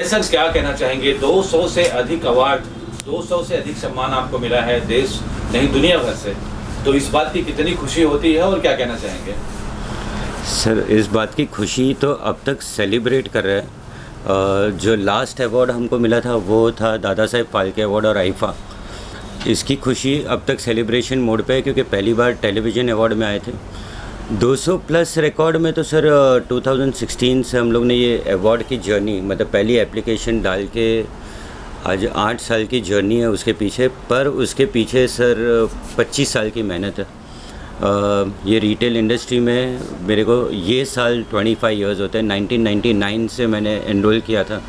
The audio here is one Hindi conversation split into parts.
सर क्या कहना चाहेंगे, 200 से अधिक अवार्ड, 200 से अधिक सम्मान आपको मिला है देश नहीं दुनिया भर से, तो इस बात की कितनी खुशी होती है और क्या कहना चाहेंगे? सर इस बात की खुशी तो अब तक सेलिब्रेट कर रहे हैं। जो लास्ट अवार्ड हमको मिला था वो था दादा साहेब फाल्के अवार्ड और आईफा। इसकी खुशी अब तक सेलिब्रेशन मोड पे है क्योंकि पहली बार टेलीविज़न अवार्ड में आए थे। 200 प्लस रिकॉर्ड में तो सर 2016 से हम लोग ने ये अवार्ड की जर्नी, मतलब पहली एप्लीकेशन डाल के आज 8 साल की जर्नी है उसके पीछे। पर उसके पीछे सर 25 साल की मेहनत है। ये रिटेल इंडस्ट्री में मेरे को ये साल 25 इयर्स होते हैं। 1999 से मैंने एनरोल किया था।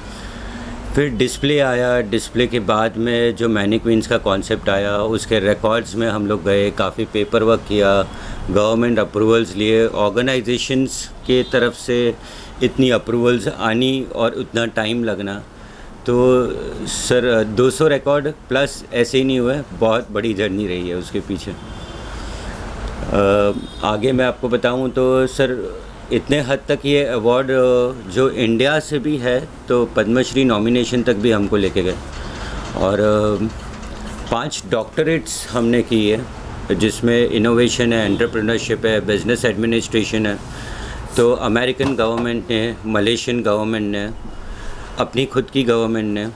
फिर डिस्प्ले आया, डिस्प्ले के बाद में जो मैनिक्विन्स का कॉन्सेप्ट आया, उसके रिकॉर्ड्स में हम लोग गए, काफ़ी पेपर वर्क किया, गवर्नमेंट अप्रूवल्स लिए। ऑर्गेनाइजेशंस के तरफ से इतनी अप्रूवल्स आनी और उतना टाइम लगना, तो सर 200 रिकॉर्ड प्लस ऐसे ही नहीं हुए, बहुत बड़ी जर्नी रही है उसके पीछे। आगे मैं आपको बताऊं तो सर इतने हद तक ये अवार्ड जो इंडिया से भी है तो पद्मश्री नॉमिनेशन तक भी हमको लेके गए, और 5 डॉक्टरेट्स हमने की है जिसमें इनोवेशन है, एंटरप्रेन्योरशिप है, बिजनेस एडमिनिस्ट्रेशन है। तो अमेरिकन गवर्नमेंट ने, मलेशियन गवर्नमेंट ने, अपनी खुद की गवर्नमेंट ने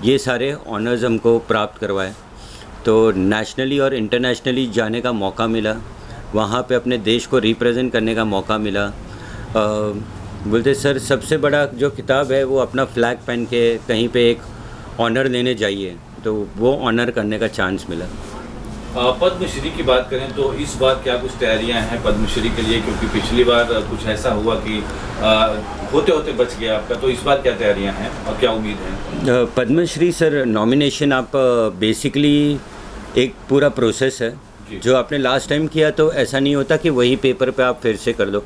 ये सारे ऑनर्स हमको प्राप्त करवाए। तो नेशनली और इंटरनेशनली जाने का मौका मिला, वहाँ पे अपने देश को रिप्रेजेंट करने का मौका मिला। बोलते सर सबसे बड़ा जो किताब है वो अपना फ्लैग पहन के कहीं पे एक ऑनर लेने जाइए, तो वो ऑनर करने का चांस मिला। पद्मश्री की बात करें तो इस बार क्या कुछ तैयारियां हैं पद्मश्री के लिए, क्योंकि पिछली बार कुछ ऐसा हुआ कि होते होते बच गया आपका, तो इस बार क्या तैयारियां हैं और क्या उम्मीद है? पद्मश्री सर नॉमिनेशन आप बेसिकली एक पूरा प्रोसेस है। जो आपने लास्ट टाइम किया तो ऐसा नहीं होता कि वही पेपर पे आप फिर से कर दो।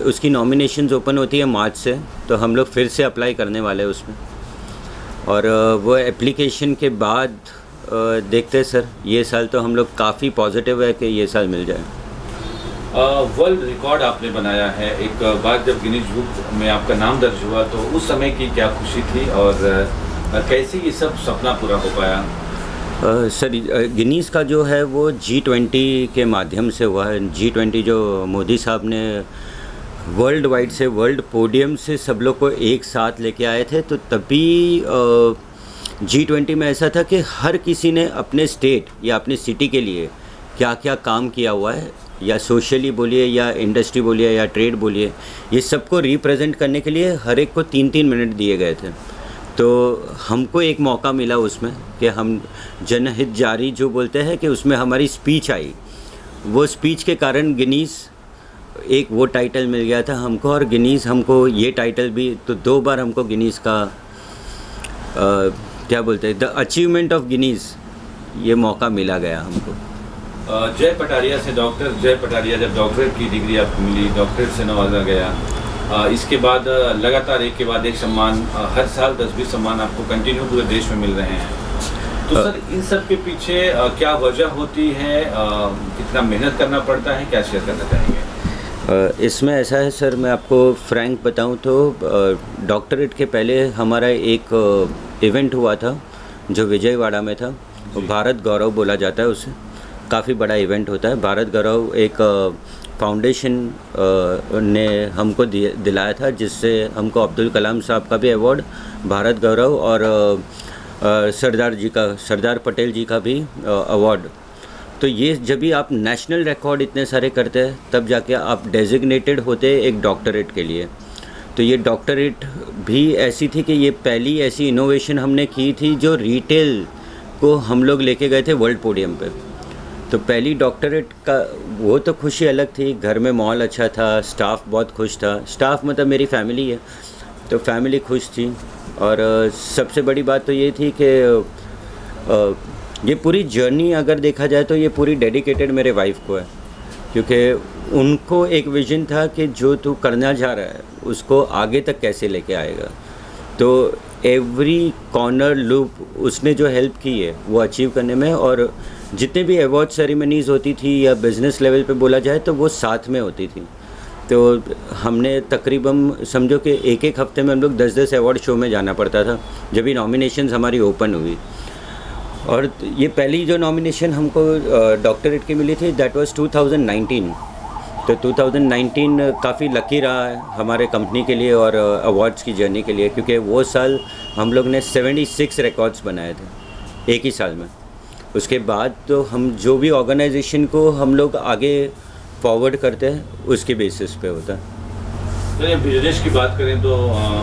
उसकी नॉमिनेशंस ओपन होती है मार्च से, तो हम लोग फिर से अप्लाई करने वाले हैं उसमें, और वो एप्लीकेशन के बाद देखते हैं सर। ये साल तो हम लोग काफ़ी पॉजिटिव है कि ये साल मिल जाए। वर्ल्ड रिकॉर्ड आपने बनाया है, एक बार जब गिनीज बुक में आपका नाम दर्ज हुआ तो उस समय की क्या खुशी थी और कैसे ये सब सपना पूरा हो पाया? सर गिनीज का जो है वो G20 के माध्यम से हुआ है। G20 जो मोदी साहब ने वर्ल्ड वाइड से, वर्ल्ड पोडियम से सब लोग को एक साथ लेके आए थे, तो तभी G20 में ऐसा था कि हर किसी ने अपने स्टेट या अपने सिटी के लिए क्या क्या काम किया हुआ है, या सोशली बोलिए या इंडस्ट्री बोलिए या ट्रेड बोलिए, ये सबको रिप्रेजेंट करने के लिए हर एक को 3-3 मिनट दिए गए थे। तो हमको एक मौका मिला उसमें कि हम जनहित जारी जो बोलते हैं कि उसमें हमारी स्पीच आई। वो स्पीच के कारण गिनीज एक वो टाइटल मिल गया था हमको, और गिनीज हमको ये टाइटल भी, तो 2 बार हमको गिनीज का क्या बोलते हैं, द अचीवमेंट ऑफ गिनीज, ये मौका मिला गया हमको। जय पटारिया से डॉक्टर जय पटारिया, जब डॉक्टरेट की डिग्री आपको मिली, डॉक्टरेट से नवाजा गया, इसके बाद लगातार एक के बाद एक सम्मान, हर साल 10-20 सम्मान आपको कंटिन्यू पूरे देश में मिल रहे हैं। तो सर इन सब के पीछे क्या वजह होती है, कितना मेहनत करना पड़ता है, क्या शेयर करना चाहेंगे? इसमें ऐसा है सर, मैं आपको फ्रैंक बताऊं तो डॉक्टरेट के पहले हमारा एक इवेंट हुआ था जो विजयवाड़ा में था। भारत गौरव बोला जाता है उसे, काफ़ी बड़ा इवेंट होता है। भारत गौरव एक फाउंडेशन ने हमको दिलाया था, जिससे हमको अब्दुल कलाम साहब का भी अवार्ड, भारत गौरव, और सरदार पटेल जी का भी अवार्ड। तो ये जब भी आप नेशनल रिकॉर्ड इतने सारे करते हैं तब जाके आप डेजिग्नेटेड होते हैं एक डॉक्टरेट के लिए। तो ये डॉक्टरेट भी ऐसी थी कि ये पहली ऐसी इनोवेशन हमने की थी जो रिटेल को हम लोग लेके गए थे वर्ल्ड पोडियम पे। तो पहली डॉक्टरेट का वो तो खुशी अलग थी, घर में माहौल अच्छा था, स्टाफ बहुत खुश था। स्टाफ मतलब मेरी फैमिली है, तो फैमिली खुश थी। और सबसे बड़ी बात तो ये थी कि ये पूरी जर्नी अगर देखा जाए तो ये पूरी डेडिकेटेड मेरे वाइफ को है, क्योंकि उनको एक विजन था कि जो तू करना चाह रहा है उसको आगे तक कैसे लेके आएगा। तो एवरी कॉर्नर लूप उसने जो हेल्प की है वो अचीव करने में, और जितने भी अवार्ड सेरेमनीज़ होती थी या बिज़नेस लेवल पे बोला जाए तो वो साथ में होती थी। तो हमने तकरीबन समझो कि एक एक हफ्ते में हम लोग 10-10 अवार्ड शो में जाना पड़ता था जब भी नॉमिनेशंस हमारी ओपन हुई। और ये पहली जो नॉमिनेशन हमको डॉक्टरेट की मिली थी दैट वाज 2019। तो 2019 काफ़ी लकी रहा है हमारे कंपनी के लिए और अवार्ड्स की जर्नी के लिए, क्योंकि वो साल हम लोग ने 76 रिकॉर्ड्स बनाए थे एक ही साल में। उसके बाद तो हम जो भी ऑर्गेनाइजेशन को हम लोग आगे फॉरवर्ड करते हैं उसके बेसिस पे होता है। तो ये बिजनेस की बात करें तो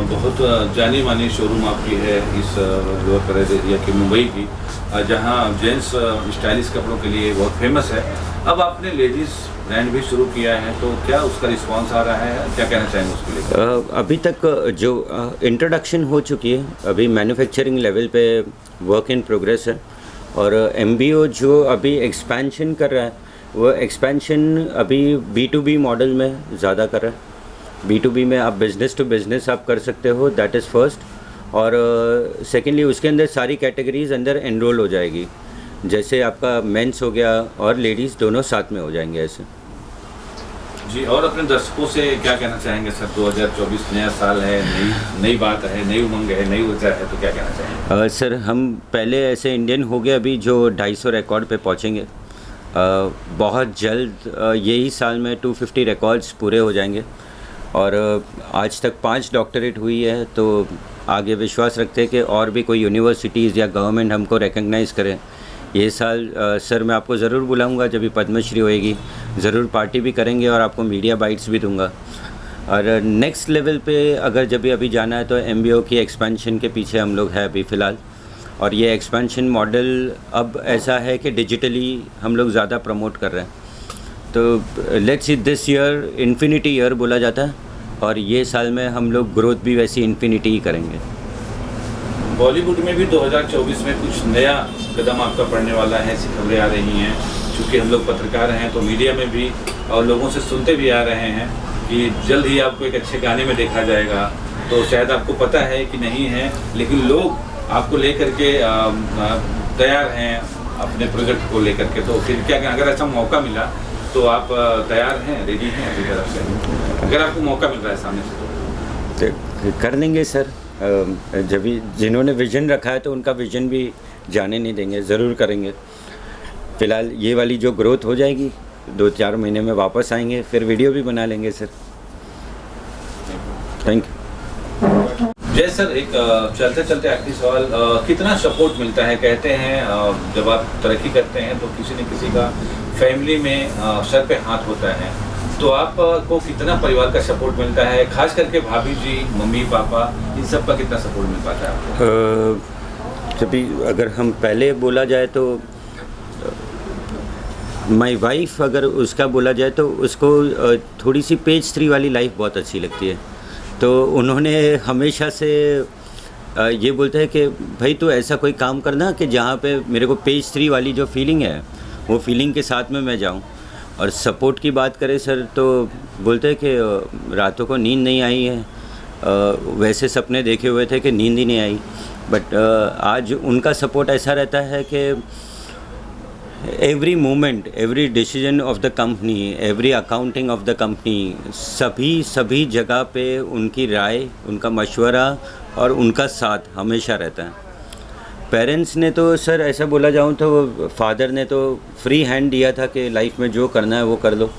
बहुत जानी मानी शोरूम आपकी है इस लोअर परेड एरिया की, मुंबई की, जहां जेंट्स स्टाइलिश कपड़ों के लिए बहुत फेमस है। अब आपने लेडीज़ ब्रांड भी शुरू किया है, तो क्या उसका रिस्पांस आ रहा है, क्या कहना चाहेंगे उसके लिए? अभी तक जो इंट्रोडक्शन हो चुकी है, अभी मैन्युफैक्चरिंग लेवल पे वर्क इन प्रोग्रेस है। और MBO जो अभी एक्सपेंशन कर रहा है वो एक्सपेंशन अभी B2B मॉडल में ज़्यादा कर रहा है। B2B में आप बिज़नेस टू बिज़नेस आप कर सकते हो, दैट इज़ फर्स्ट। और सेकेंडली उसके अंदर सारी कैटेगरीज अंदर एनरोल हो जाएगी, जैसे आपका मेंस हो गया और लेडीज़ दोनों साथ में हो जाएंगे ऐसे। जी, और अपने दर्शकों से क्या कहना चाहेंगे सर? 2024 नया साल है, नई बात है, नई उमंग है, नई ऊर्जा है, तो क्या कहना चाहेंगे? सर हम पहले ऐसे इंडियन हो गए अभी जो 250 रिकॉर्ड पे पहुंचेंगे। बहुत जल्द यही साल में 250 रिकॉर्ड्स पूरे हो जाएंगे। और आज तक 5 डॉक्टरेट हुई है, तो आगे विश्वास रखते हैं कि और भी कोई यूनिवर्सिटीज़ या गवर्नमेंट हमको रिकग्नाइज़ करें। ये साल सर मैं आपको ज़रूर बुलाऊंगा, जब भी पद्मश्री होएगी ज़रूर पार्टी भी करेंगे और आपको मीडिया बाइट्स भी दूंगा। और नेक्स्ट लेवल पे अगर जब भी अभी जाना है तो MBO की एक्सपेंशन के पीछे हम लोग हैं अभी फ़िलहाल। और ये एक्सपेंशन मॉडल अब ऐसा है कि डिजिटली हम लोग ज़्यादा प्रमोट कर रहे हैं। तो let's see this year infinity year बोला जाता है, और ये साल में हम लोग ग्रोथ भी वैसी इन्फिनिटी ही करेंगे। बॉलीवुड में भी 2024 में कुछ नया कदम आपका पड़ने वाला है, ऐसी खबरें आ रही हैं। चूँकि हम लोग पत्रकार हैं तो मीडिया में भी और लोगों से सुनते भी आ रहे हैं कि जल्द ही आपको एक अच्छे गाने में देखा जाएगा। तो शायद आपको पता है कि नहीं है, लेकिन लोग आपको लेकर के तैयार हैं अपने प्रोजेक्ट को लेकर के। तो फिर क्या, अगर ऐसा मौका मिला तो आप तैयार हैं, रेडी हैं अपनी तरफ से? अगर आपको मौका मिल रहा है सामने से तो कर लेंगे सर। जब भी जिन्होंने विज़न रखा है तो उनका विज़न भी जाने नहीं देंगे, ज़रूर करेंगे। फ़िलहाल ये वाली जो ग्रोथ हो जाएगी 2-4 महीने में वापस आएंगे, फिर वीडियो भी बना लेंगे सर। Thank you. जय सर, एक चलते चलते आखिरी सवाल, कितना सपोर्ट मिलता है? कहते हैं जब आप तरक्की करते हैं तो किसी न किसी का फैमिली में सर पे हाथ होता है, तो आपको कितना परिवार का सपोर्ट मिलता है? खास करके भाभी जी, मम्मी पापा, इन सब का कितना सपोर्ट मिल पाता है आपको? जब भी अगर हम पहले बोला जाए तो माय वाइफ, अगर उसका बोला जाए तो उसको थोड़ी सी पेज 3 वाली लाइफ बहुत अच्छी लगती है। तो उन्होंने हमेशा से ये बोलते हैं कि भाई तू ऐसा कोई काम करना कि जहाँ पे मेरे को पेज 3 वाली जो फीलिंग है वो फीलिंग के साथ में मैं जाऊँ। और सपोर्ट की बात करें सर तो बोलते हैं कि रातों को नींद नहीं आई है, वैसे सपने देखे हुए थे कि नींद ही नहीं आई। बट आज उनका सपोर्ट ऐसा रहता है कि every moment, every decision of the company, every accounting of the company, सभी जगह पे उनकी राय, उनका मशवरा और उनका साथ हमेशा रहता है। पेरेंट्स ने तो सर ऐसा बोला जाऊँ तो फादर ने तो फ्री हैंड दिया था कि लाइफ में जो करना है वो कर लो,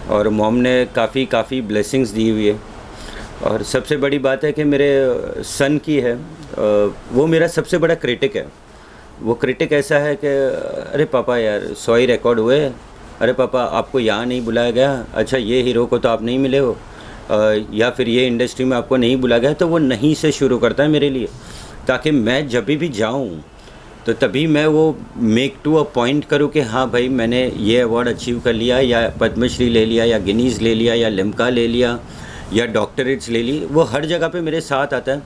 और मॉम ने काफ़ी ब्लेसिंग्स दी हुई है। और सबसे बड़ी बात है कि मेरे सन की है, वो मेरा सबसे बड़ा क्रिटिक है। वो क्रिटिक ऐसा है कि अरे पापा यार 100 ही रिकॉर्ड हुए, अरे पापा आपको यहाँ नहीं बुलाया गया, अच्छा ये हीरो को तो आप नहीं मिले हो, या फिर ये इंडस्ट्री में आपको नहीं बुलाया गया। तो वो नहीं से शुरू करता है मेरे लिए, ताकि मैं जब भी जाऊँ तो तभी मैं वो मेक टू अ पॉइंट करूँ कि हाँ भाई मैंने ये अवार्ड अचीव कर लिया, या पद्मश्री ले लिया, या गिनीज़ ले लिया, या लिम्का ले लिया, या डॉक्टरेट्स ले ली। वो हर जगह पे मेरे साथ आता है।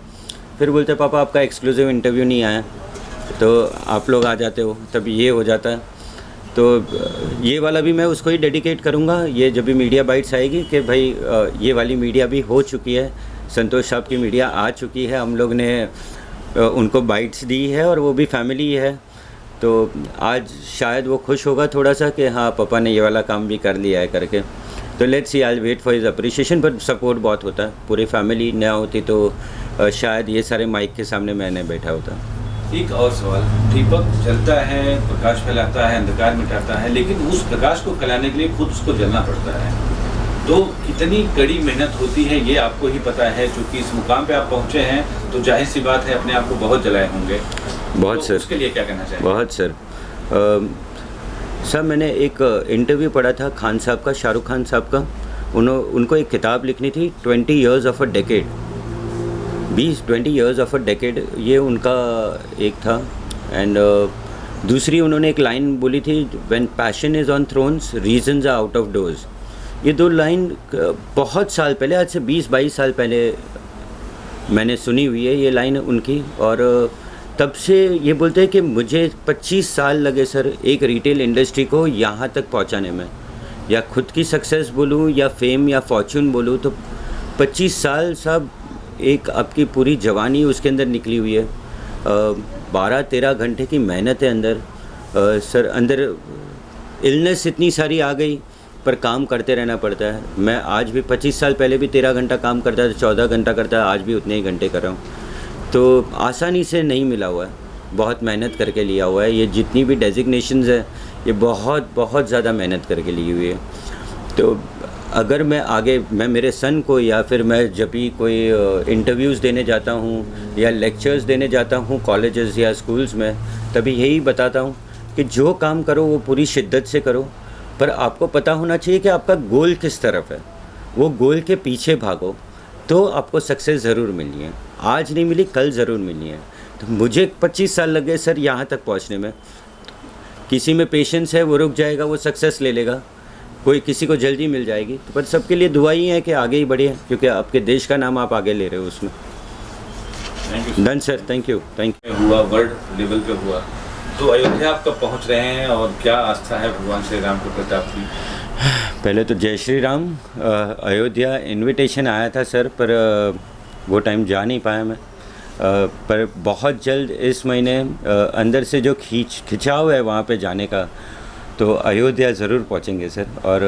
फिर बोलते पापा आपका एक्सक्लूसिव इंटरव्यू नहीं आया तो आप लोग आ जाते हो, तब ये हो जाता है। तो ये वाला भी मैं उसको ही डेडिकेट करूँगा। ये जब भी मीडिया बाइट्स आएगी कि भाई ये वाली मीडिया भी हो चुकी है, संतोष साहब की मीडिया आ चुकी है, हम लोग ने उनको बाइट्स दी है और वो भी फैमिली है। तो आज शायद वो खुश होगा थोड़ा सा कि हाँ पापा ने ये वाला काम भी कर लिया है करके। तो let's see, I wait for his appreciation, पर सपोर्ट बहुत होता है। पूरी फैमिली ना होती तो शायद ये सारे माइक के सामने मैं नहीं बैठा होता। एक और सवाल, दीपक जलता है, प्रकाश फैलाता है, अंधकार मिटाता है, लेकिन उस प्रकाश को फैलाने के लिए खुद उसको जलना पड़ता है। तो कितनी कड़ी मेहनत होती है ये आपको ही पता है, क्योंकि इस मुकाम पे आप पहुंचे हैं तो जाहिर सी बात है अपने आप को बहुत जलाए होंगे। बहुत तो सर, उसके लिए क्या कहना चाहिए? बहुत सर। सर मैंने एक इंटरव्यू पढ़ा था खान साहब का, शाहरुख खान साहब का। उनको एक किताब लिखनी थी 20 years of a decade, 20 years of a decade, ये उनका एक था। एंड दूसरी उन्होंने एक लाइन बोली थी, when passion is on thrones reasons are out of doors. ये दो लाइन बहुत साल पहले, आज से 20-22 साल पहले मैंने सुनी हुई है ये लाइन उनकी। और तब से ये बोलते हैं कि मुझे 25 साल लगे सर एक रिटेल इंडस्ट्री को यहाँ तक पहुँचाने में, या खुद की सक्सेस बोलूँ या फेम या फॉर्चून बोलूँ, तो 25 साल साहब एक आपकी पूरी जवानी उसके अंदर निकली हुई है। 12-13 घंटे की मेहनत है अंदर। सर अंदर इलनेस इतनी सारी आ गई, पर काम करते रहना पड़ता है। मैं आज भी 25 साल पहले भी 13 घंटा काम करता था, 14 घंटा करता, आज भी उतने ही घंटे कर रहा हूँ। तो आसानी से नहीं मिला हुआ है, बहुत मेहनत करके लिया हुआ है। ये जितनी भी डेजिग्नेशंस है ये बहुत बहुत ज़्यादा मेहनत करके ली हुई है। तो अगर मैं आगे, मैं मेरे सन को, या फिर मैं जब भी कोई इंटरव्यूज़ देने जाता हूँ या लेक्चर्स देने जाता हूँ कॉलेजेस या स्कूल्स में, तभी यही बताता हूँ कि जो काम करो वो पूरी शिद्दत से करो, पर आपको पता होना चाहिए कि आपका गोल किस तरफ है। वो गोल के पीछे भागो तो आपको सक्सेस ज़रूर मिलनी है। आज नहीं मिली, कल ज़रूर मिलनी है। तो मुझे 25 साल लग गए सर यहाँ तक पहुँचने में। किसी में पेशेंस है, वो रुक जाएगा, वो सक्सेस ले लेगा। कोई किसी को जल्दी मिल जाएगी, तो पर सबके लिए दुआ ही है कि आगे ही बढ़िए, क्योंकि आपके देश का नाम आप आगे ले रहे हो उसमें। Thank you done sir, thank you, thank you. हुआ वर्ल्ड लेवल पे हुआ, तो अयोध्या आप कब पहुंच रहे हैं और क्या आस्था है भगवान श्री राम के प्रति आपकी? पहले तो जय श्री राम। अयोध्या इनविटेशन आया था सर, पर वो टाइम जा नहीं पाया मैं। पर बहुत जल्द इस महीने अंदर से जो खिंचाव है वहाँ पे जाने का, तो अयोध्या ज़रूर पहुँचेंगे सर। और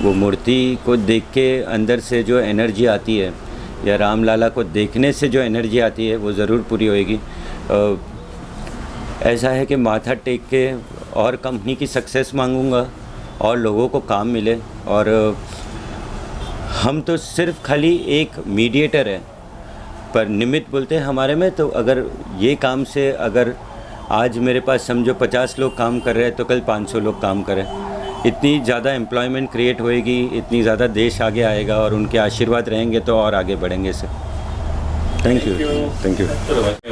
वो मूर्ति को देख के अंदर से जो एनर्जी आती है, या राम लाला को देखने से जो एनर्जी आती है, वो ज़रूर पूरी होएगी। ऐसा है कि माथा टेक के और कंपनी की सक्सेस मांगूंगा और लोगों को काम मिले। और हम तो सिर्फ खाली एक मीडिएटर है, पर निमित्त बोलते हैं हमारे में। तो अगर ये काम से, अगर आज मेरे पास समझो 50 लोग काम कर रहे हैं, तो कल 500 लोग काम करें, इतनी ज़्यादा एम्प्लॉयमेंट क्रिएट होएगी, इतनी ज़्यादा देश आगे आएगा, और उनके आशीर्वाद रहेंगे तो और आगे बढ़ेंगे sir. Thank you, thank you.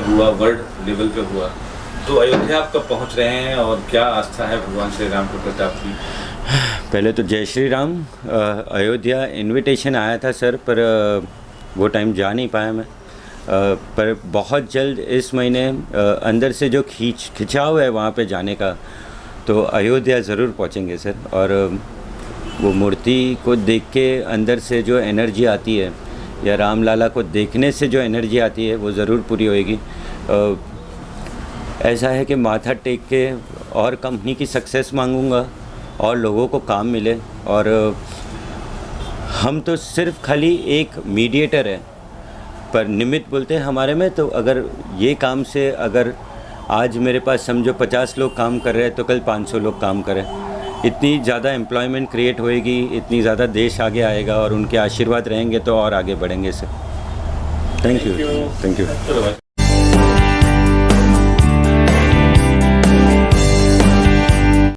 हुआ वर्ल्ड लेवल पे हुआ, तो अयोध्या आप कब पहुंच रहे हैं और क्या आस्था है भगवान श्री राम के प्रति आपकी? पहले तो जय श्री राम। अयोध्या इनविटेशन आया था सर, पर वो टाइम जा नहीं पाया मैं। पर बहुत जल्द इस महीने अंदर से जो खिंचाव है वहाँ पे जाने का, तो अयोध्या ज़रूर पहुँचेंगे सर। और वो मूर्ति को देख के अंदर से जो एनर्जी आती है, या राम लाला को देखने से जो एनर्जी आती है, वो ज़रूर पूरी होएगी। ऐसा है कि माथा टेक के और कंपनी की सक्सेस मांगूंगा और लोगों को काम मिले। और हम तो सिर्फ खाली एक मीडिएटर है, पर निमित्त बोलते हैं हमारे में। तो अगर ये काम से, अगर आज मेरे पास समझो 50 लोग काम कर रहे हैं, तो कल 500 लोग काम करें, इतनी ज़्यादा एम्प्लॉयमेंट क्रिएट होएगी, इतनी ज़्यादा देश आगे आएगा, और उनके आशीर्वाद रहेंगे तो और आगे बढ़ेंगे sir. Thank you, thank you.